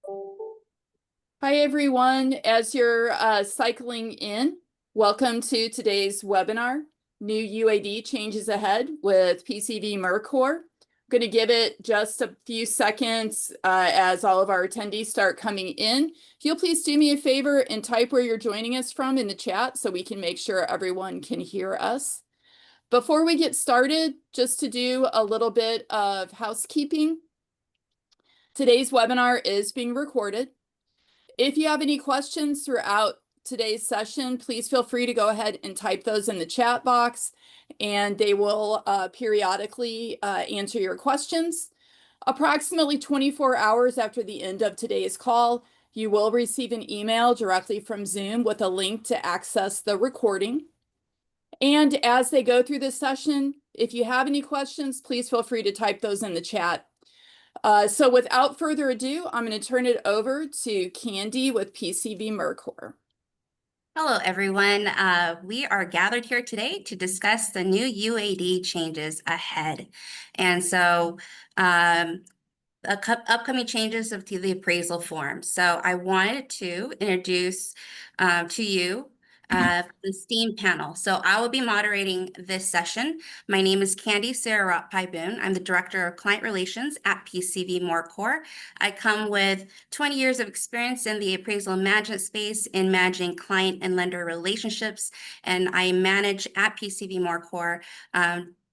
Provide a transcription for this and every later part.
Hi, everyone. As you're cycling in, welcome to today's webinar, New UAD Changes Ahead with PCV Murcor. I'm going to give it just a few seconds as all of our attendees start coming in. If you'll please do me a favor and type where you're joining us from in the chat so we can make sure everyone can hear us. Before we get started, just to do a little bit of housekeeping, today's webinar is being recorded. If you have any questions throughout today's session, please feel free to go ahead and type those in the chat box, and they will periodically answer your questions. Approximately 24 hours after the end of today's call, you will receive an email directly from Zoom with a link to access the recording. And as they go through this session, if you have any questions, please feel free to type those in the chat. So without further ado, I'm going to turn it over to Candy with PCV Murcor. Hello, everyone. We are gathered here today to discuss the new UAD changes ahead. And so upcoming changes to the appraisal form. So I wanted to introduce to you the STEAM panel. So I will be moderating this session. My name is Candy Sarah-Paiboon. I'm the Director of Client Relations at PCV Murcor. I come with 20 years of experience in the appraisal and management space in managing client and lender relationships, and I manage at PCV Murcor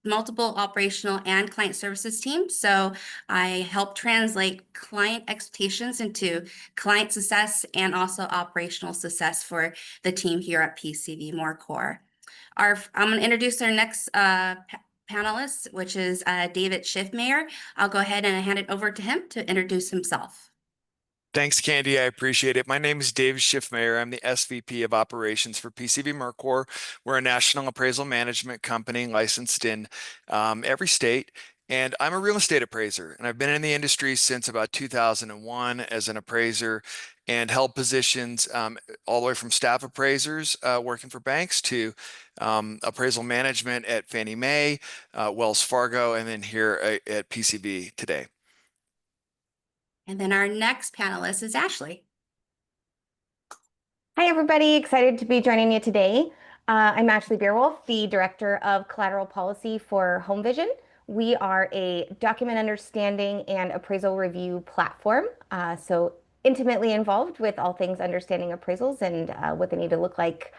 multiple operational and client services teams. So I help translate client expectations into client success and also operational success for the team here at PCV Murcor. I'm going to introduce our next panelist, which is David Schiffmeyer. I'll go ahead and hand it over to him to introduce himself. Thanks, Candy. I appreciate it. My name is Dave Schiffmeyer. I'm the SVP of Operations for PCV Murcor. We're a national appraisal management company licensed in every state. And I'm a real estate appraiser, and I've been in the industry since about 2001 as an appraiser and held positions all the way from staff appraisers working for banks to appraisal management at Fannie Mae, Wells Fargo, and then here at PCV today. And then our next panelist is Ashley. Hi, everybody. Excited to be joining you today. I'm Ashley Beerwolf, the Director of Collateral Policy for HomeVision. We are a document understanding and appraisal review platform, so intimately involved with all things understanding appraisals and what they need to look like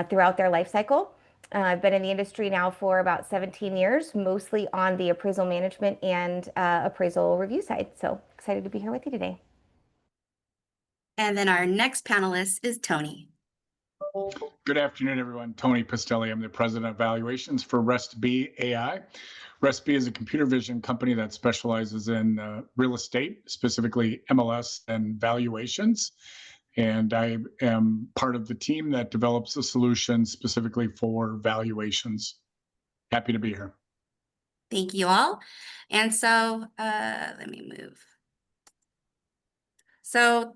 throughout their life cycle. I've been in the industry now for about 17 years, mostly on the appraisal management and appraisal review side. So excited to be here with you today. And then our next panelist is Tony. Good afternoon, everyone. Tony Pistelli. I'm the President of Valuations for RestB AI. RestB is a computer vision company that specializes in real estate, specifically MLS and valuations. And I am part of the team that develops a solution specifically for valuations. Happy to be here. Thank you all. And so let me move. So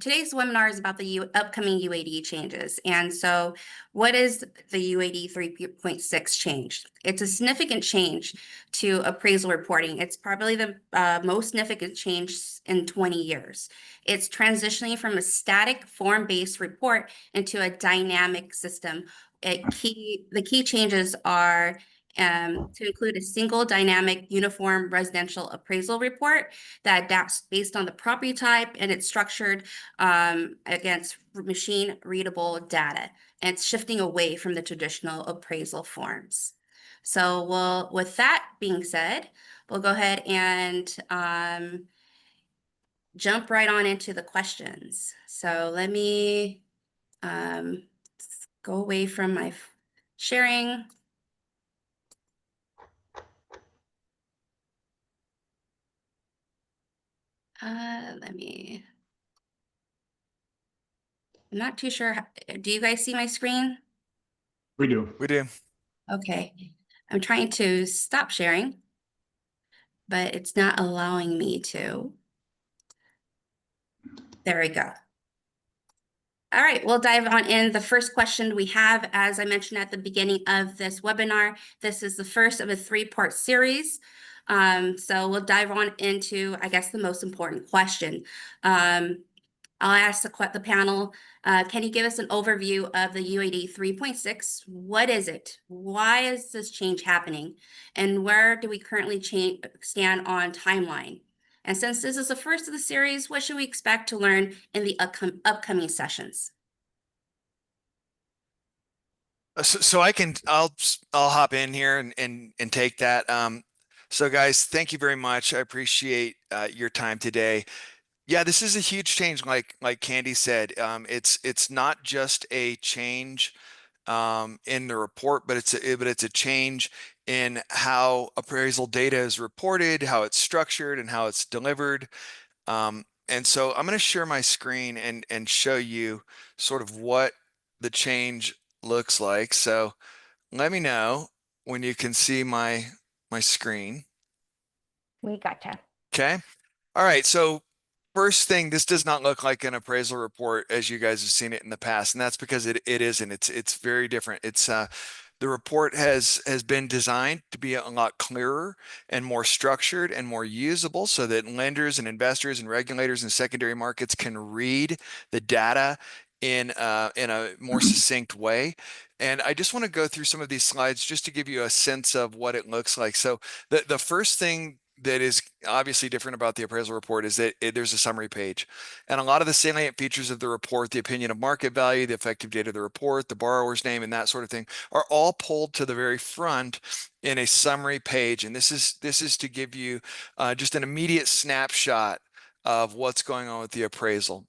today's webinar is about the upcoming UAD changes. And so what is the UAD 3.6 change? It's a significant change to appraisal reporting. It's probably the most significant change in 20 years. It's transitioning from a static form-based report into a dynamic system. The key changes are to include a single dynamic uniform residential appraisal report that adapts based on the property type, and it's structured against machine readable data. And it's shifting away from the traditional appraisal forms. So with that being said, we'll go ahead and jump right on into the questions. So let me go away from my sharing. I'm not too sure. Do you guys see my screen? We do. We do. Okay. I'm trying to stop sharing, but it's not allowing me to. There we go. All right, we'll dive on in. The first question we have, as I mentioned at the beginning of this webinar, this is the first of a three-part series So we'll dive on into, I guess, the most important question. I'll ask the panel, can you give us an overview of the UAD 3.6? What is it? Why is this change happening? And where do we currently stand on timeline? And since this is the first of the series, what should we expect to learn in the upcoming sessions? So I'll hop in here and take that. So guys, thank you very much. I appreciate your time today. Yeah, this is a huge change, like Candy said. It's not just a change in the report, but it's a change in how appraisal data is reported, how it's structured, and how it's delivered. And so I'm going to share my screen and show you sort of what the change looks like. So let me know when you can see my screen. We gotcha. Okay. All right. So first thing, this does not look like an appraisal report as you guys have seen it in the past, and that's because it isn't. It's very different. It's the report has been designed to be a lot clearer and more structured and more usable so that lenders and investors and regulators and secondary markets can read the data in a more succinct way. And I just want to go through some of these slides just to give you a sense of what it looks like. So the first thing that is obviously different about the appraisal report is that there's a summary page, and a lot of the salient features of the report, the opinion of market value, the effective date of the report, the borrower's name, and that sort of thing are all pulled to the very front in a summary page. And this is to give you just an immediate snapshot of what's going on with the appraisal.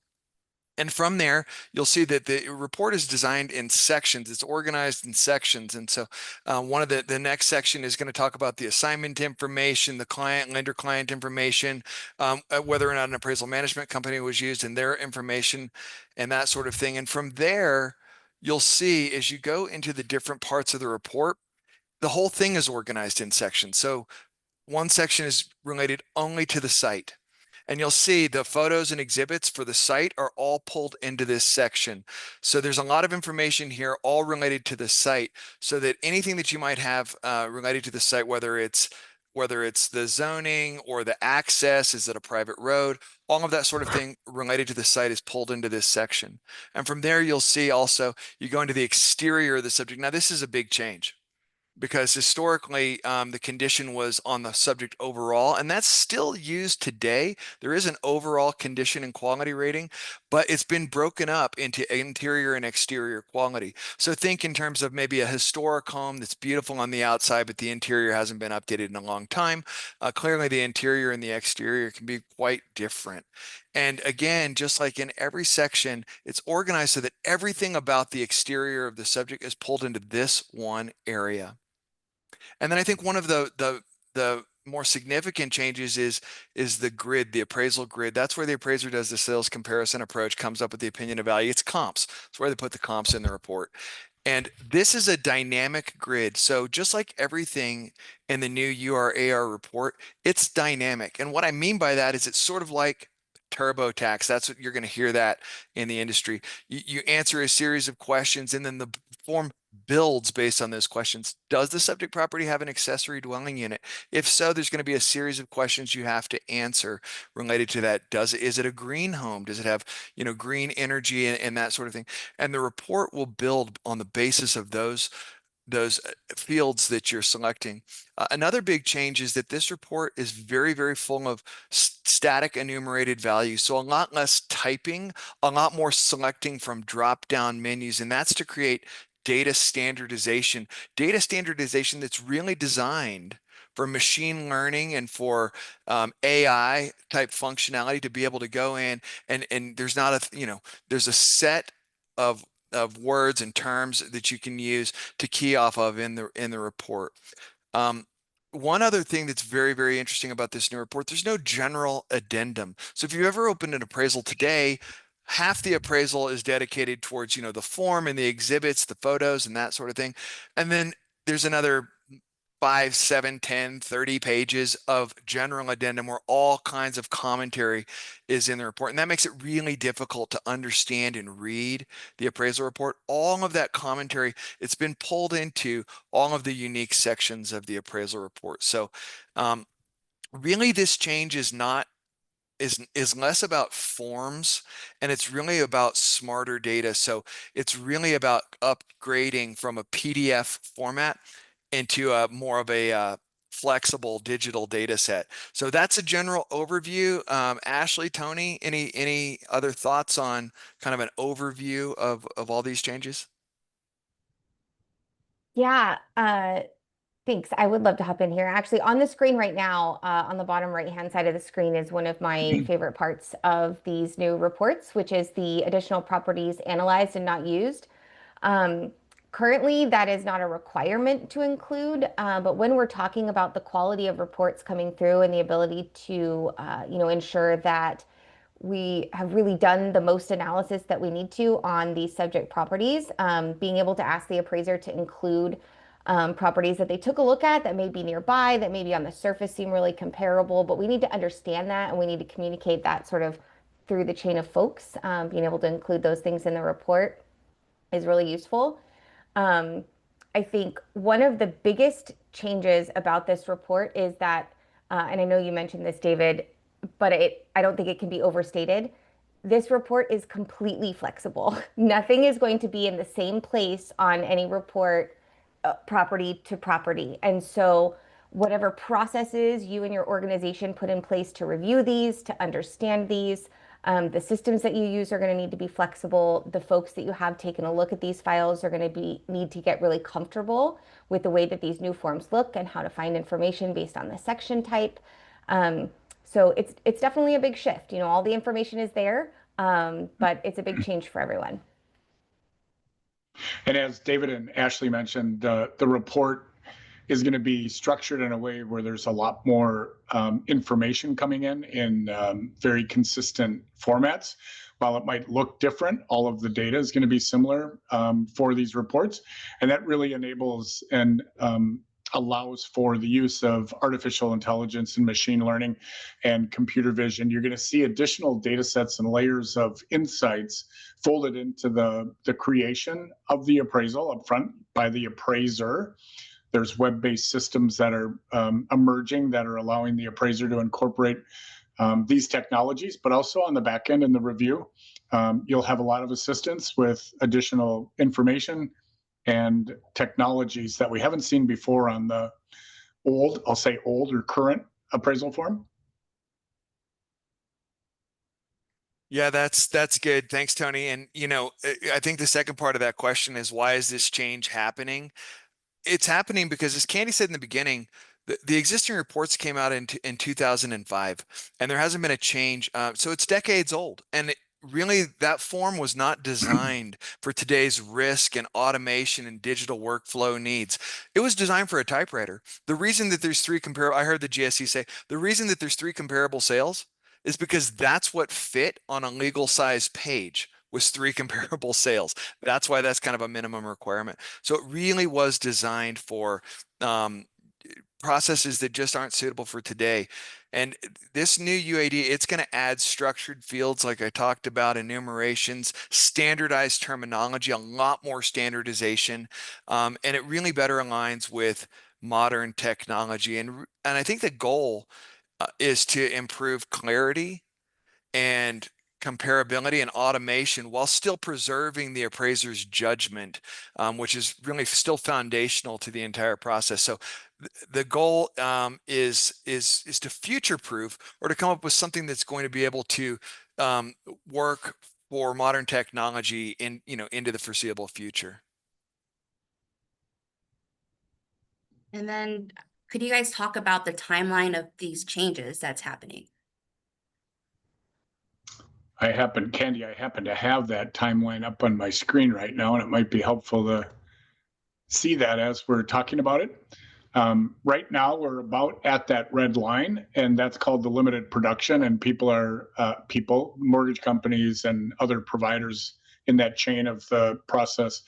And from there, you'll see that the report is designed in sections. It's organized in sections. And so one of the next section is going to talk about the assignment information, the lender-client information, whether or not an appraisal management company was used, and their information and that sort of thing. And from there, you'll see as you go into the different parts of the report, the whole thing is organized in sections. So one section is related only to the site. And you'll see the photos and exhibits for the site are all pulled into this section. So there's a lot of information here, all related to the site, so that anything that you might have related to the site, whether it's the zoning or the access, is it a private road, all of that sort of thing related to the site is pulled into this section. And from there, you'll see also, you go into the exterior of the subject. Now, this is a big change, because historically the condition was on the subject overall, and that's still used today. There is an overall condition and quality rating, but it's been broken up into interior and exterior quality. So think in terms of maybe a historic home that's beautiful on the outside, but the interior hasn't been updated in a long time. Clearly the interior and the exterior can be quite different. And again, just like in every section, it's organized so that everything about the exterior of the subject is pulled into this one area. And then I think one of the more significant changes is the grid, the appraisal grid. That's where the appraiser does the sales comparison approach, comes up with the opinion of value. It's comps. It's where they put the comps in the report. And this is a dynamic grid. So just like everything in the new URAR report, it's dynamic. And what I mean by that is it's sort of like TurboTax. That's what you're going to hear that in the industry. You answer a series of questions, and then the form builds based on those questions. Does the subject property have an accessory dwelling unit? If so, there's going to be a series of questions you have to answer related to that. Is it a green home? Does it have, green energy and that sort of thing? And the report will build on the basis of those fields that you're selecting. Another big change is that this report is very, very full of static enumerated values. So a lot less typing, a lot more selecting from drop-down menus, and that's to create data standardization that's really designed for machine learning and for AI type functionality to be able to go in and there's not there's a set of words and terms that you can use to key off of in the report. One other thing that's very, very interesting about this new report, there's no general addendum. So if you ever opened an appraisal today, half the appraisal is dedicated towards, the form and the exhibits, the photos and that sort of thing. And then there's another 5, 7, 10, 30 pages of general addendum where all kinds of commentary is in the report. And that makes it really difficult to understand and read the appraisal report. All of that commentary, it's been pulled into all of the unique sections of the appraisal report. So really this change is not is less about forms, and it's really about smarter data. So it's really about upgrading from a PDF format into a more of a flexible digital data set. So that's a general overview. Ashley, Tony, any other thoughts on kind of an overview of all these changes? Yeah, thanks. I would love to hop in here. Actually, on the screen right now, on the bottom right-hand side of the screen is one of my favorite parts of these new reports, which is the additional properties analyzed and not used. Um, Currently, that is not a requirement to include, but when we're talking about the quality of reports coming through and the ability to, ensure that we have really done the most analysis that we need to on these subject properties, being able to ask the appraiser to include properties that they took a look at that may be nearby, that maybe on the surface seem really comparable, but we need to understand that and we need to communicate that sort of through the chain of folks. Being able to include those things in the report is really useful. Um, I think one of the biggest changes about this report is that, and I know you mentioned this, David, but I don't think it can be overstated. This report is completely flexible. Nothing is going to be in the same place on any report, property to property. And so, whatever processes you and your organization put in place to review these, to understand these, the systems that you use are going to need to be flexible. The folks that you have taken a look at these files are going to need to get really comfortable with the way that these new forms look and how to find information based on the section type. So it's definitely a big shift. You know, all the information is there, but it's a big change for everyone. And as David and Ashley mentioned, the report is going to be structured in a way where there's a lot more information coming in very consistent formats. While it might look different, all of the data is going to be similar for these reports. And that really enables and allows for the use of artificial intelligence and machine learning and computer vision. You're going to see additional data sets and layers of insights folded into the creation of the appraisal upfront by the appraiser. There's web-based systems that are emerging that are allowing the appraiser to incorporate these technologies, but also on the back end in the review, you'll have a lot of assistance with additional information and technologies that we haven't seen before on the I'll say old or current appraisal form. Yeah, that's good. Thanks, Tony. And I think the second part of that question is, why is this change happening? It's happening because, as Candy said in the beginning, the existing reports came out in 2005, and there hasn't been a change. So it's decades old. And really, that form was not designed for today's risk and automation and digital workflow needs. It was designed for a typewriter. The reason that there's I heard the GSE say, the reason that there's 3 comparable sales is because that's what fit on a legal size page, was 3 comparable sales. That's why that's kind of a minimum requirement. So it really was designed for processes that just aren't suitable for today. And this new UAD, it's going to add structured fields like I talked about, enumerations, standardized terminology, a lot more standardization, and it really better aligns with modern technology. And I think the goal is to improve clarity and comparability and automation while still preserving the appraiser's judgment, which is really still foundational to the entire process. So the goal is to future-proof, or to come up with something that's going to be able to work for modern technology into the foreseeable future. And then could you guys talk about the timeline of these changes that's happening? Candy, I happen to have that timeline up on my screen right now, and it might be helpful to see that as we're talking about it. Right now, we're about at that red line, and that's called the limited production. And mortgage companies and other providers in that chain of the process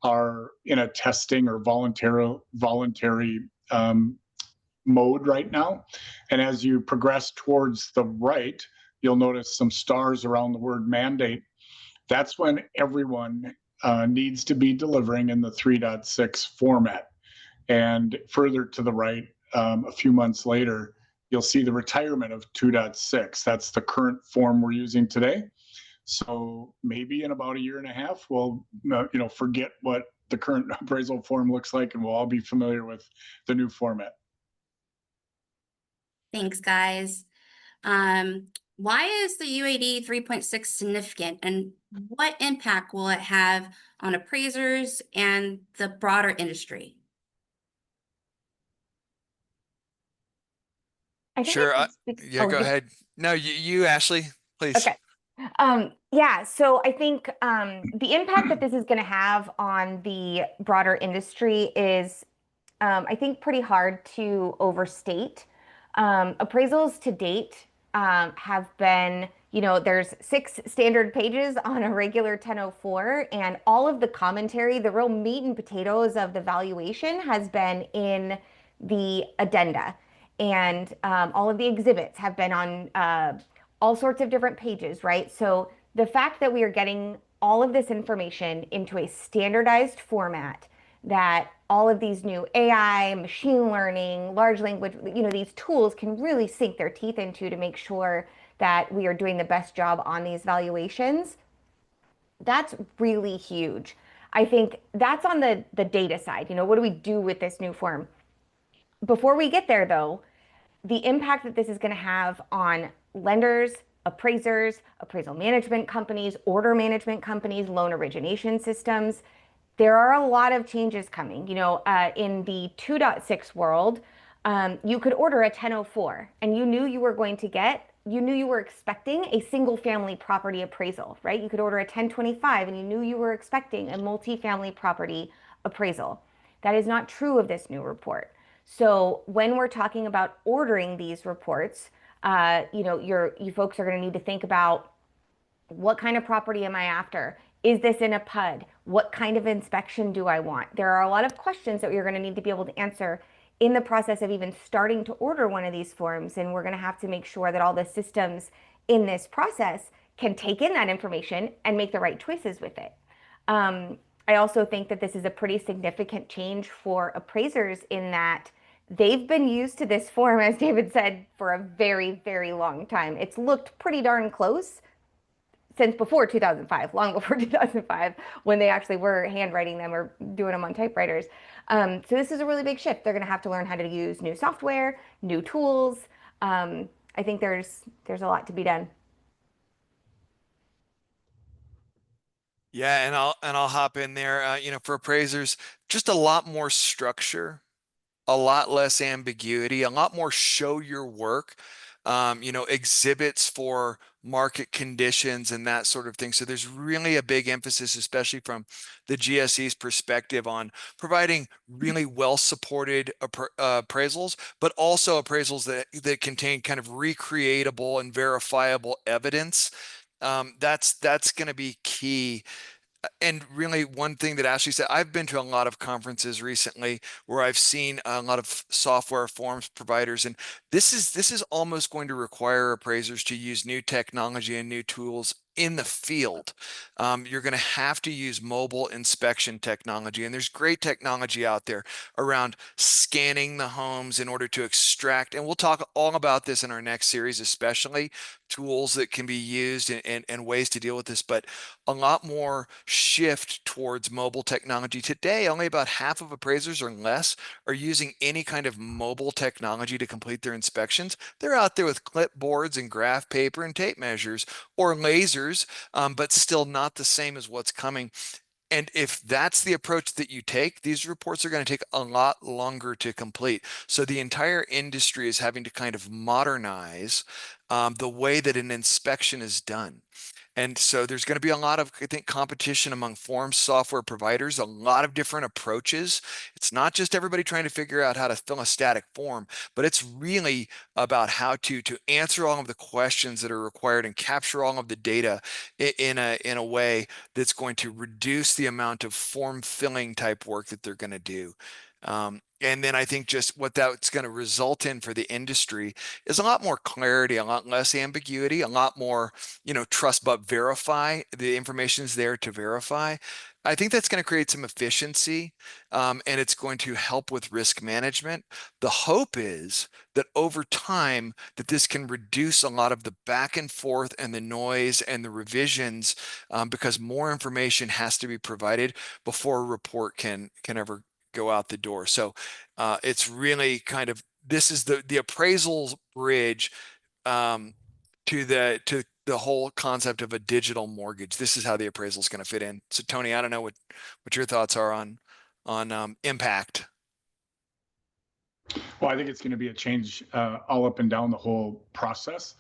are in a testing or voluntary mode right now. And as you progress towards the right, you'll notice some stars around the word mandate. That's when everyone needs to be delivering in the 3.6 format. And further to the right, a few months later, you'll see the retirement of 2.6. That's the current form we're using today. So maybe in about a year and a half, we'll forget what the current appraisal form looks like, and we'll all be familiar with the new format. Thanks, guys. Why is the UAD 3.6 significant, and what impact will it have on appraisers and the broader industry? I think Sure. I can speak. Yeah, Oh, go ahead. No, you, Ashley, please. Okay. Yeah, so I think the impact that this is going to have on the broader industry is, I think, pretty hard to overstate. Appraisals to date have been, there's 6 standard pages on a regular 1004, and all of the commentary, the real meat and potatoes of the valuation, has been in the addenda. And all of the exhibits have been on all sorts of different pages, right? So the fact that we are getting all of this information into a standardized format, that all of these new AI, machine learning, large language, these tools can really sink their teeth into to make sure that we are doing the best job on these valuations, that's really huge. I think that's on the data side. What do we do with this new form? Before we get there, though, the impact that this is going to have on lenders, appraisers, appraisal management companies, order management companies, loan origination systems, there are a lot of changes coming. In the 2.6 world, you could order a 1004 and you knew you were expecting a single family property appraisal, right? You could order a 1025 and you knew you were expecting a multifamily property appraisal. That is not true of this new report. So when we're talking about ordering these reports, you folks are going to need to think about, what kind of property am I after? Is this in a PUD? What kind of inspection do I want? There are a lot of questions that you're going to need to be able to answer in the process of even starting to order one of these forms. And we're going to have to make sure that all the systems in this process can take in that information and make the right choices with it. I also think that this is a pretty significant change for appraisers in that they've been used to this form, as David said, for a very, very long time. It's looked pretty darn close since before 2005, long before 2005, when they actually were handwriting them or doing them on typewriters. So this is a really big shift. They're going to have to learn how to use new software, new tools. I think there's a lot to be done. Yeah, and I'll hop in there. For appraisers, just a lot more structure, a lot less ambiguity, a lot more show your work, exhibits for market conditions and that sort of thing. So there's really a big emphasis, especially from the GSE's perspective, on providing really well-supported appraisals, but also appraisals that contain kind of recreatable and verifiable evidence. That's going to be key. And really, one thing that Ashley said, I've been to a lot of conferences recently where I've seen a lot of software forms providers, and this is almost going to require appraisers to use new technology and new tools in the field. You're going to have to use mobile inspection technology, and there's great technology out there around scanning the homes in order to extract, and we'll talk all about this in our next series, especially tools that can be used and ways to deal with this, but a lot more shift towards mobile technology. Today, only about half of appraisers or less are using any kind of mobile technology to complete their inspections. They're out there with clipboards and graph paper and tape measures or lasers, but still not the same as what's coming. And if that's the approach that you take, these reports are going to take a lot longer to complete. So the entire industry is having to kind of modernize the way that an inspection is done. And so there's going to be a lot of, I think, competition among form software providers, a lot of different approaches. It's not just everybody trying to figure out how to fill a static form, but it's really about how to answer all of the questions that are required and capture all of the data in a way that's going to reduce the amount of form filling type work that they're going to do. And then I think just what that's going to result in for the industry is a lot more clarity, a lot less ambiguity, a lot more, trust but verify. The information is there to verify. I think that's going to create some efficiency, and it's going to help with risk management. The hope is that over time that this can reduce a lot of the back and forth and the noise and the revisions, because more information has to be provided before a report can ever go out the door. So it's really kind of, this is the appraisal bridge to the whole concept of a digital mortgage. This is how the appraisal is going to fit in. So Tony, I don't know what your thoughts are on impact. Well, I think it's going to be a change all up and down the whole process.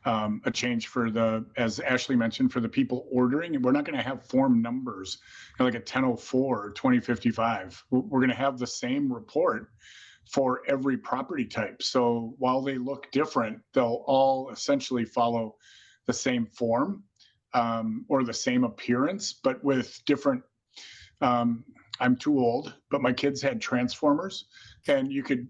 A change for as Ashley mentioned, for the people ordering. And we're not going to have form numbers like a 1004 or 2055. We're going to have the same report for every property type. So while they look different, they'll all essentially follow the same form or the same appearance, but with different. I'm too old, but my kids had transformers, and you could,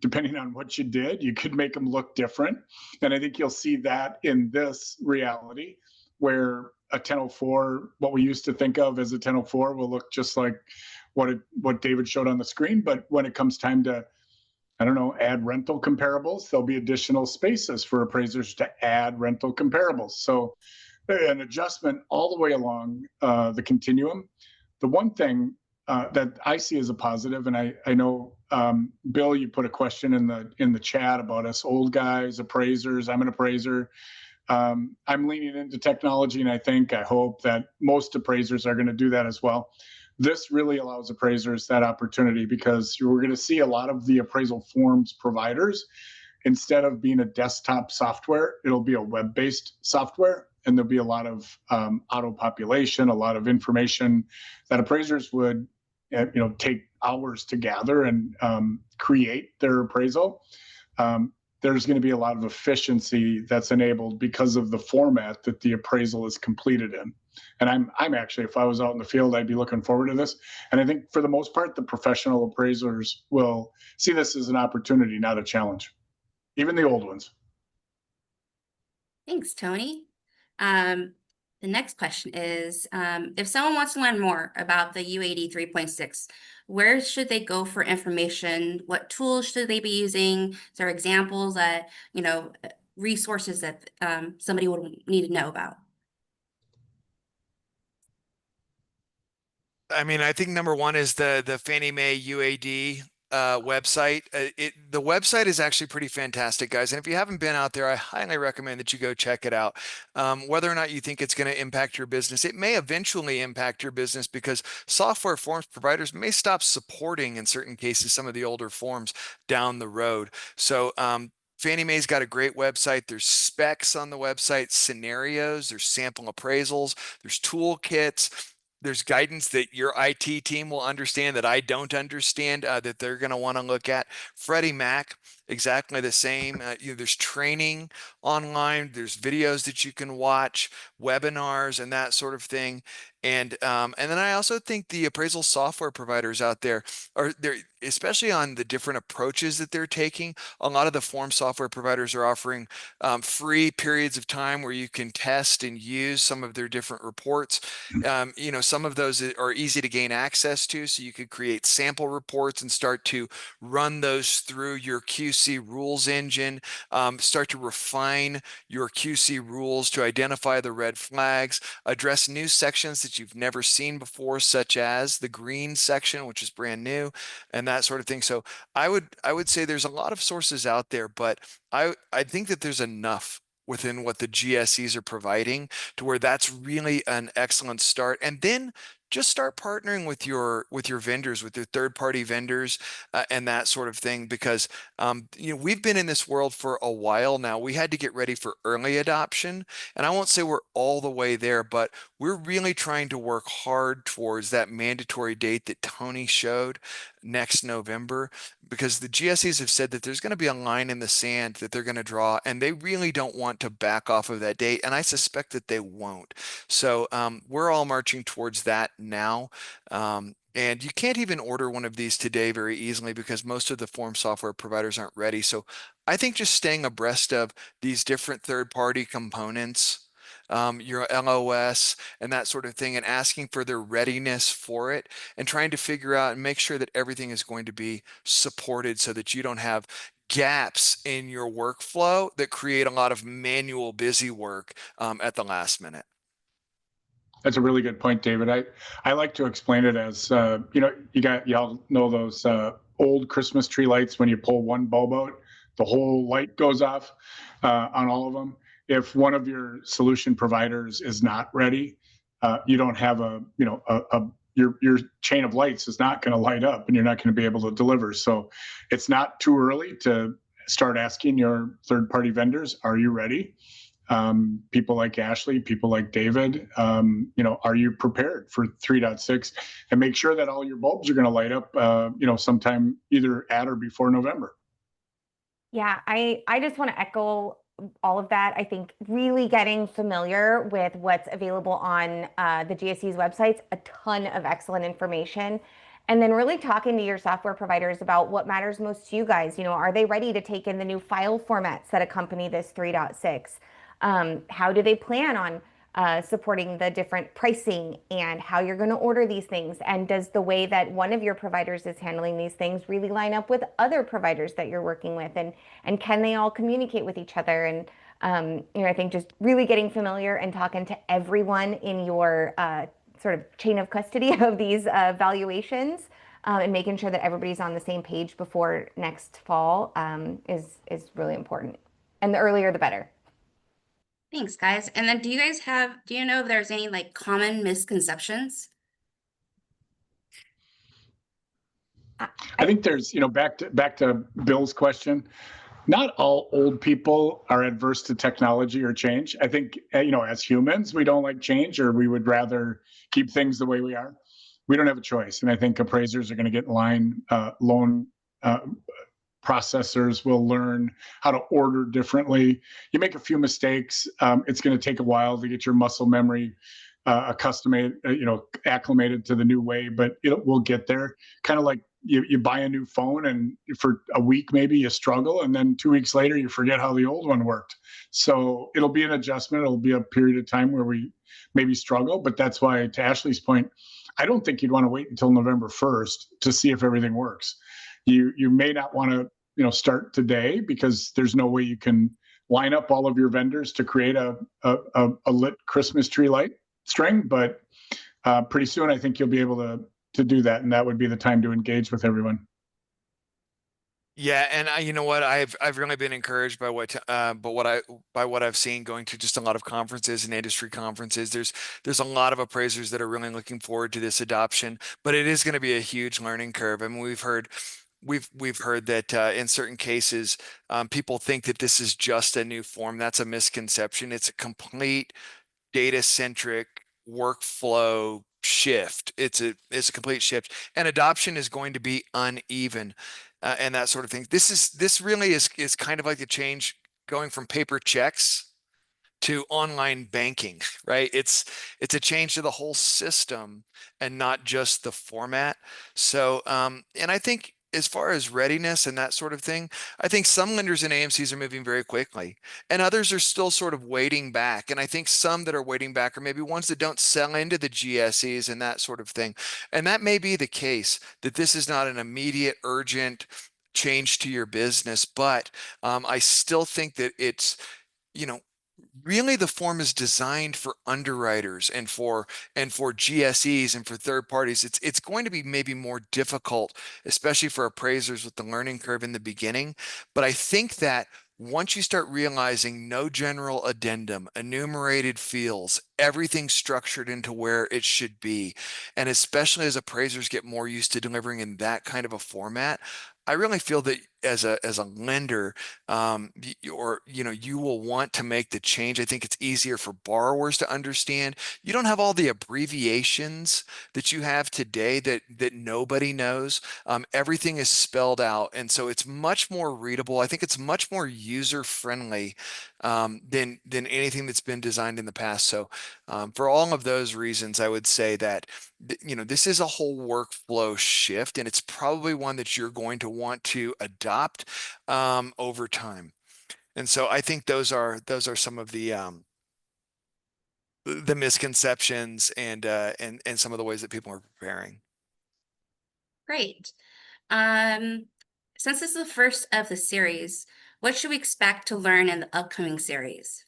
depending on what you did, you could make them look different. And I think you'll see that in this reality, where a 1004, what we used to think of as a 1004, will look just like what David showed on the screen. But when it comes time to, add rental comparables, there'll be additional spaces for appraisers to add rental comparables. So an adjustment all the way along the continuum. The one thing that I see as a positive, and I know, Bill, you put a question in the chat about us old guys, appraisers. I'm an appraiser. I'm leaning into technology, and I hope that most appraisers are going to do that as well. This really allows appraisers that opportunity, because we're going to see a lot of the appraisal forms providers, instead of being a desktop software, it'll be a web-based software. And there'll be a lot of auto population, a lot of information that appraisers would, take hours to gather and create their appraisal. There's going to be a lot of efficiency that's enabled because of the format that the appraisal is completed in. And I'm actually, if I was out in the field, I'd be looking forward to this. And I think for the most part, the professional appraisers will see this as an opportunity, not a challenge, even the old ones. Thanks, Tony. The next question is, if someone wants to learn more about the UAD 3.6, where should they go for information? What tools should they be using? Is there examples that, resources that somebody would need to know about? I mean, I think number one is the Fannie Mae UAD website. The website is actually pretty fantastic, guys. And if you haven't been out there, I highly recommend that you go check it out. Whether or not you think it's going to impact your business, it may eventually impact your business, because software forms providers may stop supporting, in certain cases, some of the older forms down the road. So Fannie Mae's got a great website. There's specs on the website, scenarios, there's sample appraisals, there's toolkits. There's guidance that your IT team will understand that I don't understand, that they're going to want to look at. Freddie Mac, exactly the same. There's training online. There's videos that you can watch, webinars, and that sort of thing. And then I also think the appraisal software providers out there especially on the different approaches that they're taking. A lot of the form software providers are offering free periods of time where you can test and use some of their different reports. Some of those are easy to gain access to, so you could create sample reports and start to run those through your QC rules engine, start to refine your QC rules to identify the red flags, address new sections that you've never seen before, such as the green section, which is brand new, and that sort of thing. So I would say there's a lot of sources out there, but I think that there's enough within what the GSEs are providing to where that's really an excellent start. And then just start partnering with your vendors, with your third-party vendors, and that sort of thing, because we've been in this world for a while now. We had to get ready for early adoption, and I won't say we're all the way there, but we're really trying to work hard towards that mandatory date that Tony showed next November, because the GSEs have said that there's going to be a line in the sand that they're going to draw, and they really don't want to back off of that date, and I suspect that they won't. So we're all marching towards that now. And you can't even order one of these today very easily because most of the form software providers aren't ready. So I think just staying abreast of these different third-party components, your LOS and that sort of thing, and asking for their readiness for it and trying to figure out and make sure that everything is going to be supported so that you don't have gaps in your workflow that create a lot of manual busy work at the last minute. That's a really good point, David. I like to explain it as, y'all know those old Christmas tree lights when you pull one bulb out, the whole light goes off on all of them. If one of your solution providers is not ready, you don't have your chain of lights is not going to light up and you're not going to be able to deliver. So it's not too early to start asking your third-party vendors, are you ready? People like Ashley, people like David, are you prepared for 3.6? And make sure that all your bulbs are going to light up, sometime either at or before November. Yeah, I just want to echo all of that. I think really getting familiar with what's available on the GSE's websites, a ton of excellent information. And then really talking to your software providers about what matters most to you guys. Are they ready to take in the new file formats that accompany this 3.6? How do they plan on supporting the different pricing and how you're going to order these things? And does the way that one of your providers is handling these things really line up with other providers that you're working with? And can they all communicate with each other? And I think just really getting familiar and talking to everyone in your sort of chain of custody of these valuations and making sure that everybody's on the same page before next fall is really important. And the earlier, the better. Thanks, guys. And then do you know if there's any like common misconceptions? I think there's, back to Bill's question, not all old people are adverse to technology or change. I think, as humans, we don't like change, or we would rather keep things the way we are. We don't have a choice. And I think appraisers are going to get in line. Loan processors will learn how to order differently. You make a few mistakes. It's going to take a while to get your muscle memory acclimated to the new way, but we'll get there. Kind of like you buy a new phone and for a week, maybe you struggle. And then 2 weeks later, you forget how the old one worked. So it'll be an adjustment. It'll be a period of time where we maybe struggle, but that's why, to Ashley's point, I don't think you'd want to wait until November 1st to see if everything works. You may not want to, start today because there's no way you can line up all of your vendors to create a lit Christmas tree light string, but pretty soon I think you'll be able to do that, and that would be the time to engage with everyone. Yeah, and you know what? I've really been encouraged by what I've seen going to just a lot of conferences and industry conferences. There's a lot of appraisers that are really looking forward to this adoption, but it is going to be a huge learning curve. I mean, we've heard that in certain cases, people think that this is just a new form. That's a misconception. It's a complete data-centric workflow shift. It's a complete shift, and adoption is going to be uneven, and that sort of thing. This really is kind of like a change going from paper checks to online banking, right? It's a change to the whole system and not just the format. So, and I think as far as readiness and that sort of thing, I think some lenders and AMCs are moving very quickly and others are still sort of waiting back. And I think some that are waiting back are maybe ones that don't sell into the GSEs and that sort of thing. And that may be the case, that this is not an immediate, urgent change to your business, but I still think that it's, really the form is designed for underwriters and for GSEs and for third parties. It's going to be maybe more difficult, especially for appraisers with the learning curve in the beginning. But I think that once you start realizing no general addendum, enumerated fields, everything structured into where it should be, and especially as appraisers get more used to delivering in that kind of a format, I really feel that as a lender, or you will want to make the change. I think it's easier for borrowers to understand. You don't have all the abbreviations that you have today that nobody knows. Everything is spelled out, and so it's much more readable. I think it's much more user friendly than anything that's been designed in the past. So for all of those reasons, I would say that this is a whole workflow shift, and it's probably one that you're going to want to adopt over time. And so I think those are some of the misconceptions and some of the ways that people are preparing. Great. Since this is the first of the series, what should we expect to learn in the upcoming series?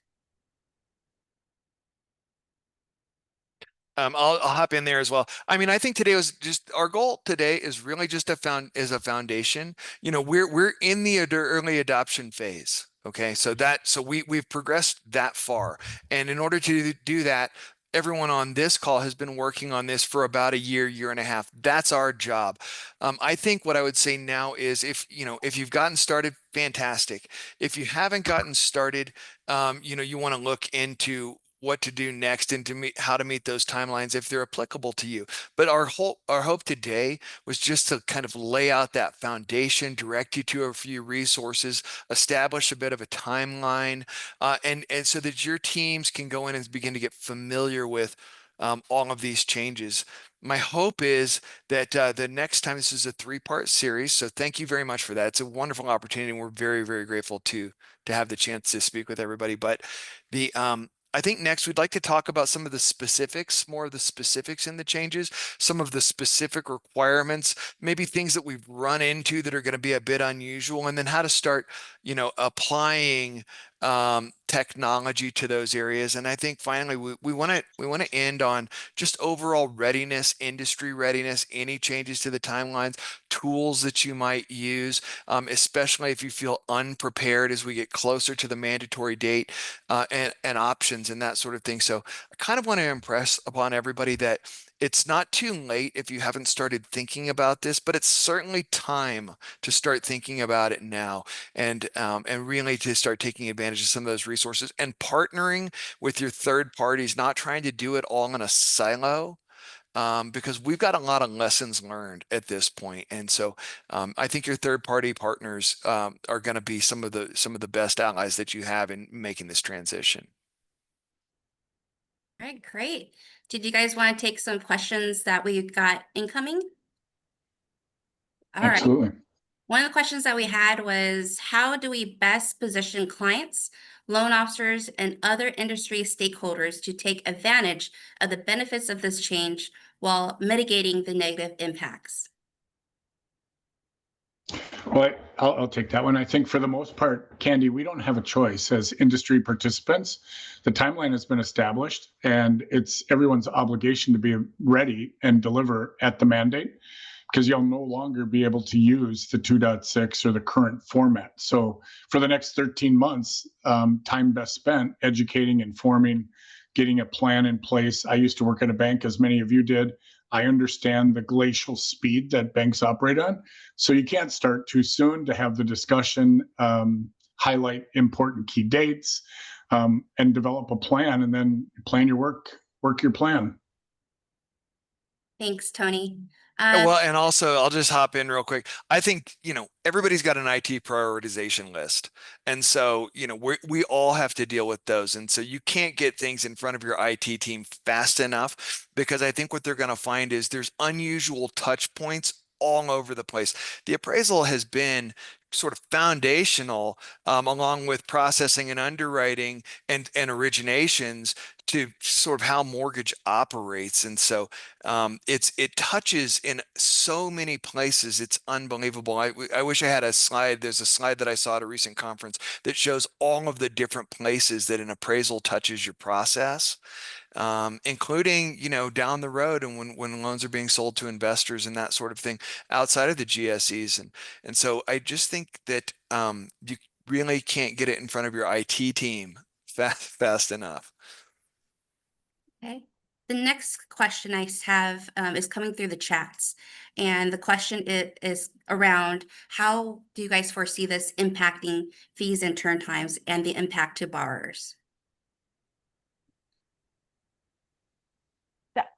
I'll hop in there as well. I mean, I think today was just our goal today is really just a foundation. We're in the early adoption phase. Okay, so we've progressed that far, and in order to do that, everyone on this call has been working on this for about a year and a half. That's our job. I think what I would say now is if you've gotten started, fantastic. If you haven't gotten started, you want to look into what to do next and how to meet those timelines if they're applicable to you. But our hope today was just to kind of lay out that foundation, direct you to a few resources, establish a bit of a timeline, and so that your teams can go in and begin to get familiar with all of these changes. My hope is that the next time, this is a 3-part series, so thank you very much for that. It's a wonderful opportunity, and we're very, very grateful to have the chance to speak with everybody. But I think next we'd like to talk about some of the specifics, more of the specifics in the changes, some of the specific requirements, maybe things that we've run into that are going to be a bit unusual, and then how to start, applying technology to those areas. And I think finally we want to end on just overall readiness, industry readiness, any changes to the timelines, tools that you might use, especially if you feel unprepared as we get closer to the mandatory date, and options and that sort of thing. So I kind of want to impress upon everybody that it's not too late if you haven't started thinking about this, but it's certainly time to start thinking about it now, and really to start taking advantage of some of those resources and partnering with your third parties, not trying to do it all in a silo. Because we've got a lot of lessons learned at this point, and so I think your third-party partners are going to be some of the best allies that you have in making this transition. All right, great. Did you guys want to take some questions that we got incoming? All right. Absolutely. One of the questions that we had was, how do we best position clients, loan officers, and other industry stakeholders to take advantage of the benefits of this change while mitigating the negative impacts? Well, I'll take that one. I think for the most part, Candy, we don't have a choice as industry participants. The timeline has been established, and it's everyone's obligation to be ready and deliver at the mandate, because you'll no longer be able to use the 2.6 or the current format. So for the next 13 months, time best spent educating, informing, getting a plan in place. I used to work at a bank, as many of you did. I understand the glacial speed that banks operate on. So you can't start too soon to have the discussion, highlight important key dates, and develop a plan, and then plan your work your plan. Thanks, Tony. Well, and also I'll just hop in real quick. I think, everybody's got an IT prioritization list. And so, we all have to deal with those. And so you can't get things in front of your IT team fast enough, because I think what they're going to find is there's unusual touch points all over the place. The appraisal has been sort of foundational, along with processing and underwriting and originations, to sort of how mortgage operates. And so it touches in so many places. It's unbelievable. I wish I had a slide. There's a slide that I saw at a recent conference that shows all of the different places that an appraisal touches your process, including, down the road, and when loans are being sold to investors and that sort of thing outside of the GSEs. And so I just think that you really can't get it in front of your IT team fast enough. Okay. The next question I have is coming through the chats. And the question is around how do you guys foresee this impacting fees and turn times and the impact to borrowers?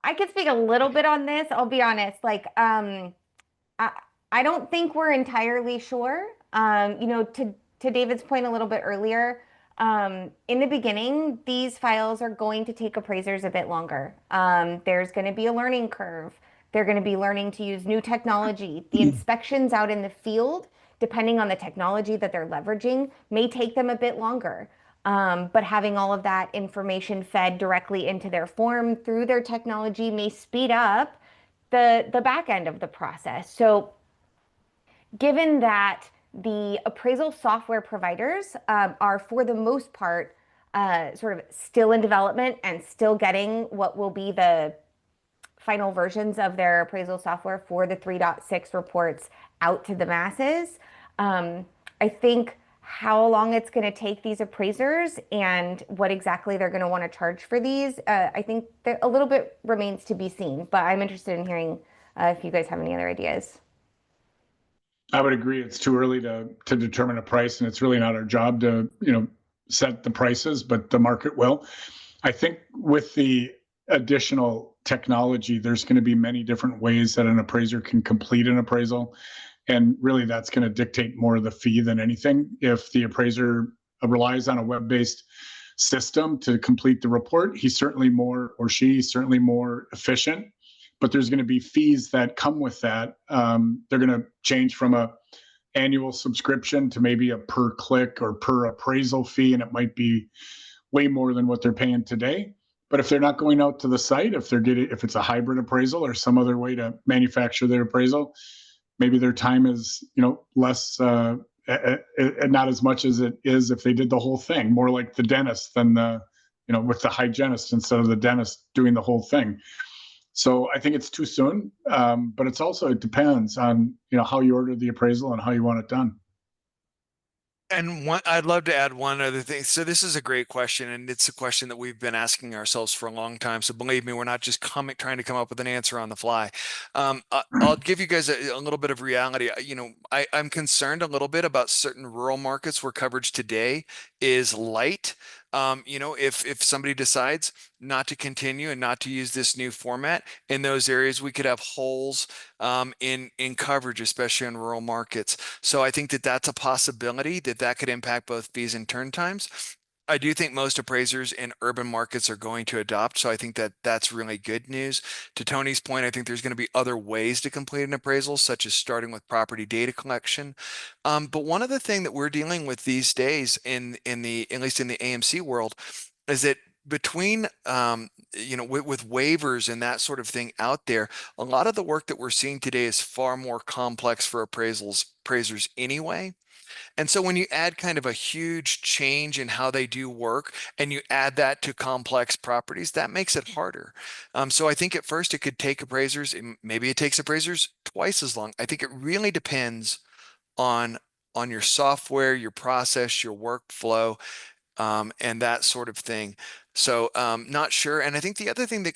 I can speak a little bit on this. I'll be honest. I, I don't think we're entirely sure. To David's point a little bit earlier, in the beginning, these files are going to take appraisers a bit longer. There's going to be a learning curve. They're going to be learning to use new technology. The inspections out in the field, depending on the technology that they're leveraging, may take them a bit longer. But having all of that information fed directly into their form through their technology may speed up the back end of the process. So given that the appraisal software providers are, for the most part, sort of still in development and still getting what will be the final versions of their appraisal software for the 3.6 reports out to the masses, I think how long it's going to take these appraisers and what exactly they're going to want to charge for these, I think a little bit remains to be seen. But I'm interested in hearing if you guys have any other ideas. I would agree. It's too early to determine a price, and it's really not our job to, set the prices, but the market will. I think with the additional technology, there's going to be many different ways that an appraiser can complete an appraisal. And really, that's going to dictate more of the fee than anything. If the appraiser relies on a web-based system to complete the report, he's certainly more, or she's certainly more efficient. But there's going to be fees that come with that. They're going to change from a annual subscription to maybe a per click or per appraisal fee, and it might be way more than what they're paying today. But if they're not going out to the site, if it's a hybrid appraisal or some other way to manufacture their appraisal, maybe their time is less, not as much as it is if they did the whole thing. More like the dentist than with the hygienist instead of the dentist doing the whole thing. So I think it's too soon, but it depends on how you order the appraisal and how you want it done. And I'd love to add one other thing. So this is a great question, and it's a question that we've been asking ourselves for a long time. So believe me, we're not just trying to come up with an answer on the fly. I'll give you guys a little bit of reality. I'm concerned a little bit about certain rural markets where coverage today is light. If somebody decides not to continue and not to use this new format in those areas, we could have holes in coverage, especially in rural markets. So I think that that's a possibility that could impact both fees and turn times. I do think most appraisers in urban markets are going to adopt. So I think that that's really good news. To Tony's point, I think there's going to be other ways to complete an appraisal, such as starting with property data collection. But one other thing that we're dealing with these days at least in the AMC world, is that between with waivers and that sort of thing out there, a lot of the work that we're seeing today is far more complex for appraisers anyway. And so when you add kind of a huge change in how they do work and you add that to complex properties, that makes it harder. So I think at first it could take appraisers, maybe it takes appraisers twice as long. I think it really depends on your software, your process, your workflow, and that sort of thing. So not sure. And I think the other thing that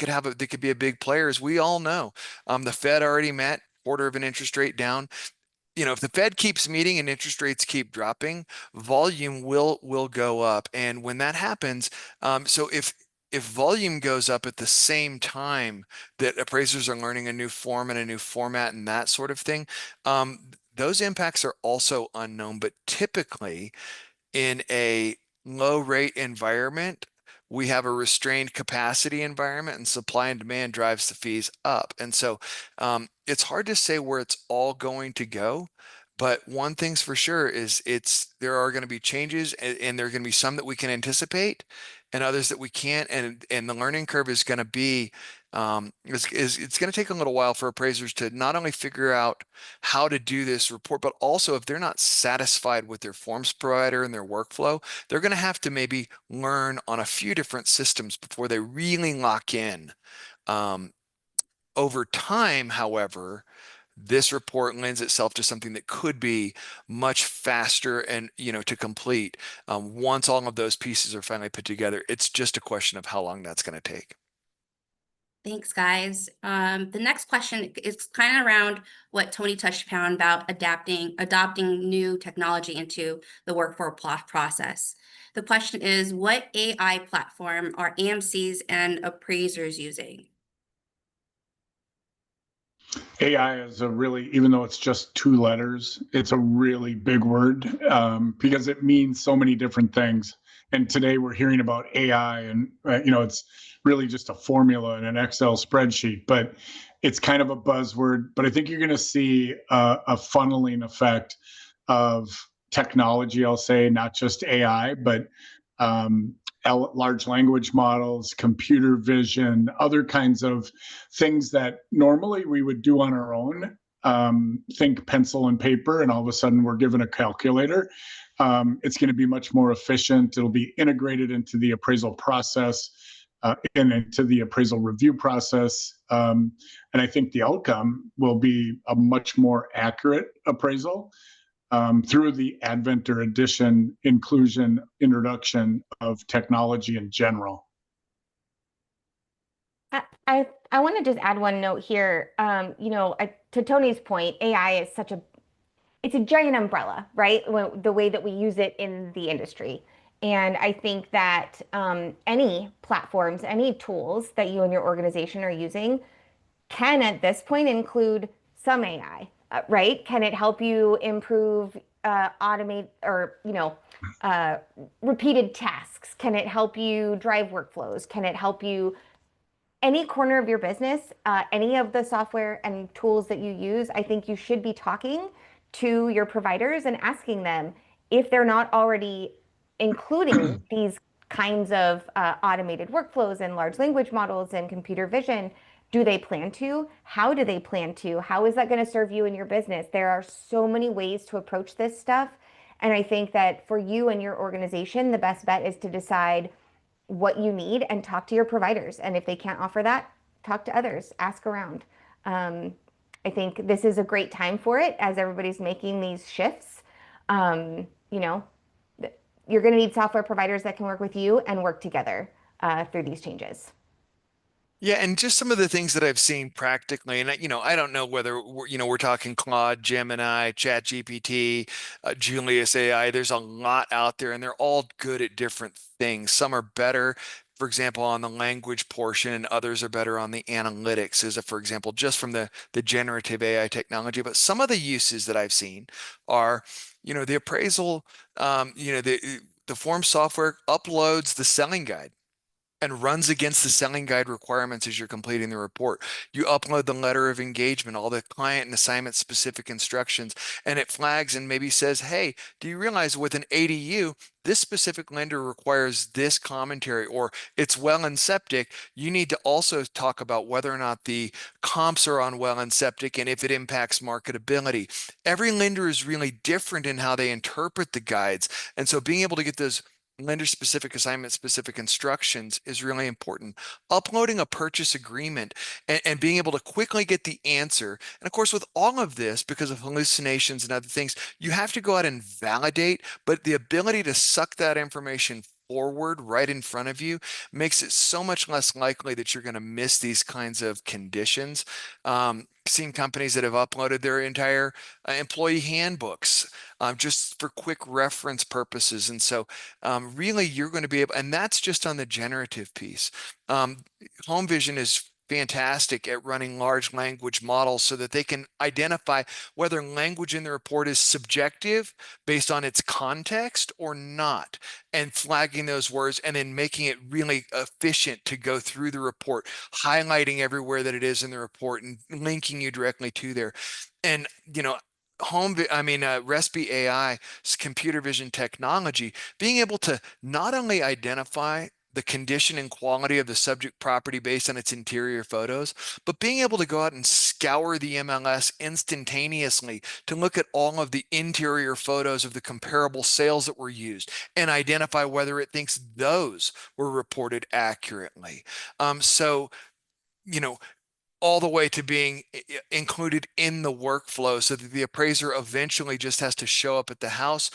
could be a big player is, we all know the Fed already met quarter of an interest rate down. If the Fed keeps meeting and interest rates keep dropping, volume will go up. And when that happens, so if volume goes up at the same time that appraisers are learning a new form and a new format and that sort of thing, those impacts are also unknown. But typically in a low rate environment, we have a restrained capacity environment, and supply and demand drives the fees up. And so it's hard to say where it's all going to go. But one thing's for sure is there are going to be changes, and there are going to be some that we can anticipate and others that we can't. And the learning curve is going to be it's going to take a little while for appraisers to not only figure out how to do this report, but also if they're not satisfied with their forms provider and their workflow, they're going to have to maybe learn on a few different systems before they really lock in. Over time, however, this report lends itself to something that could be much faster and to complete once all of those pieces are finally put together. It's just a question of how long that's going to take. Thanks, guys. The next question is kind of around what Tony touched upon about adopting new technology into the workflow process. The question is, what AI platform are AMCs and appraisers using? AI is a really, even though it's just 2 letters, it's a really big word because it means so many different things. And today we're hearing about AI, and it's really just a formula in an Excel spreadsheet, but it's kind of a buzzword. But I think you're going to see a funneling effect of technology. I'll say not just AI, but um, large language models, computer vision, other kinds of things that normally we would do on our own. Think pencil and paper, and all of a sudden we're given a calculator. It's going to be much more efficient. It'll be integrated into the appraisal process and into the appraisal review process. And I think the outcome will be a much more accurate appraisal through the advent or addition, inclusion, introduction of technology in general. I want to just add one note here. To Tony's point, AI is it's a giant umbrella, right? The way that we use it in the industry. And I think that any platforms, any tools that you and your organization are using can at this point include some AI, right? Can it help you improve, automate, or, repeated tasks? Can it help you drive workflows? Can it help you any corner of your business, any of the software and tools that you use? I think you should be talking to your providers and asking them if they're not already including these kinds of automated workflows and large language models and computer vision. Do they plan to? How do they plan to? How is that going to serve you in your business? There are so many ways to approach this stuff. And I think that for you and your organization, the best bet is to decide what you need and talk to your providers. And if they can't offer that, talk to others, ask around. I think this is a great time for it as everybody's making these shifts. You're going to need software providers that can work with you and work together through these changes. Yeah, and just some of the things that I've seen practically, and I don't know whether we're talking Claude, Gemini, ChatGPT, Julius AI. There's a lot out there, and they're all good at different things. Some are better, for example, on the language portion, and others are better on the analytics, as for example, just from the generative AI technology. But some of the uses that I've seen are, the appraisal, the form software uploads the selling guide and runs against the selling guide requirements as you're completing the report. You upload the letter of engagement, all the client and assignment specific instructions, and it flags and maybe says, hey, do you realize with an ADU, this specific lender requires this commentary, or it's well and septic. You need to also talk about whether or not the comps are on well and septic and if it impacts marketability. Every lender is really different in how they interpret the guides. And so being able to get those lender-specific, assignment-specific instructions is really important. Uploading a purchase agreement and being able to quickly get the answer. And of course, with all of this, because of hallucinations and other things, you have to go out and validate, but the ability to suck that information forward right in front of you makes it so much less likely that you're going to miss these kinds of conditions. Seen companies that have uploaded their entire employee handbooks just for quick reference purposes. And so really you're going to be able, and that's just on the generative piece. Home Vision is fantastic at running large language models so that they can identify whether language in the report is subjective based on its context or not, and flagging those words and then making it really efficient to go through the report, highlighting everywhere that it is in the report and linking you directly to there. And, Respi AI's computer vision technology, being able to not only identify the condition and quality of the subject property based on its interior photos, but being able to go out and scour the MLS instantaneously to look at all of the interior photos of the comparable sales that were used and identify whether it thinks those were reported accurately. All the way to being included in the workflow so that the appraiser eventually just has to show up at the house,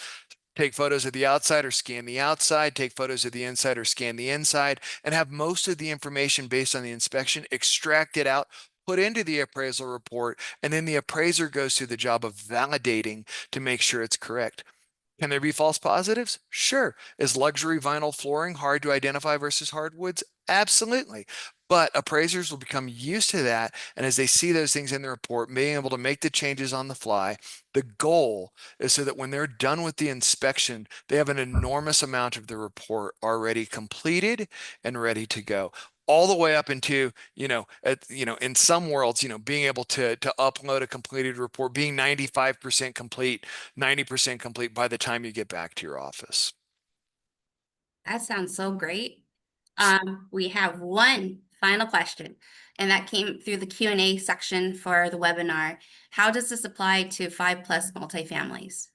take photos of the outside or scan the outside, take photos of the inside or scan the inside, and have most of the information based on the inspection extracted out, put into the appraisal report, and then the appraiser goes through the job of validating to make sure it's correct. Can there be false positives? Sure. Is luxury vinyl flooring hard to identify versus hardwoods? Absolutely. But appraisers will become used to that. And as they see those things in the report, being able to make the changes on the fly, the goal is so that when they're done with the inspection, they have an enormous amount of the report already completed and ready to go. All the way up into, in some worlds, being able to upload a completed report, being 95% complete, 90% complete by the time you get back to your office. That sounds so great. We have one final question, and that came through the Q&A section for the webinar. How does this apply to 5+ multifamilies?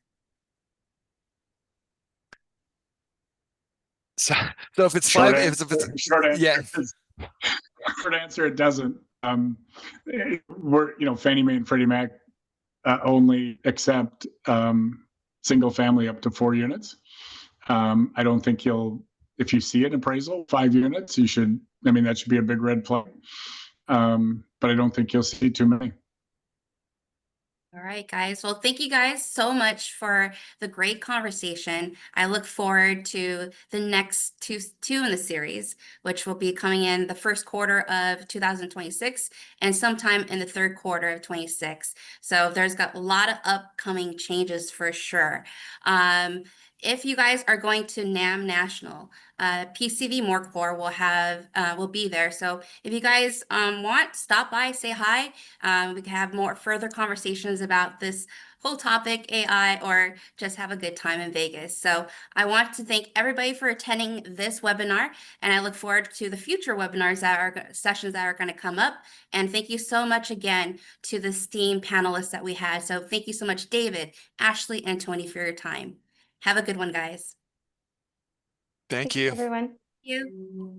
So if it's Short five, answer, if it's short answer yeah. is- short answer, it doesn't. We're, Fannie Mae and Freddie Mac only accept single family up to 4 units. I don't think if you see an appraisal 5 units, that should be a big red flag. But I don't think you'll see too many. All right, guys. Well, thank you guys so much for the great conversation. I look forward to the next two in the series, which will be coming in the first quarter of 2026 and sometime in the third quarter of 26. So there's got a lot of upcoming changes for sure. If you guys are going to NAMB National, PCV Murcor will be there. So if you guys want, stop by, say hi. We can have more further conversations about this whole topic, AI, or just have a good time in Vegas. So I want to thank everybody for attending this webinar, and I look forward to the future webinars sessions that are going to come up. And thank you so much again to the STEAM panelists that we had. So thank you so much, David, Ashley, and Tony, for your time. Have a good one, guys. Thank you. Everyone. Thank you.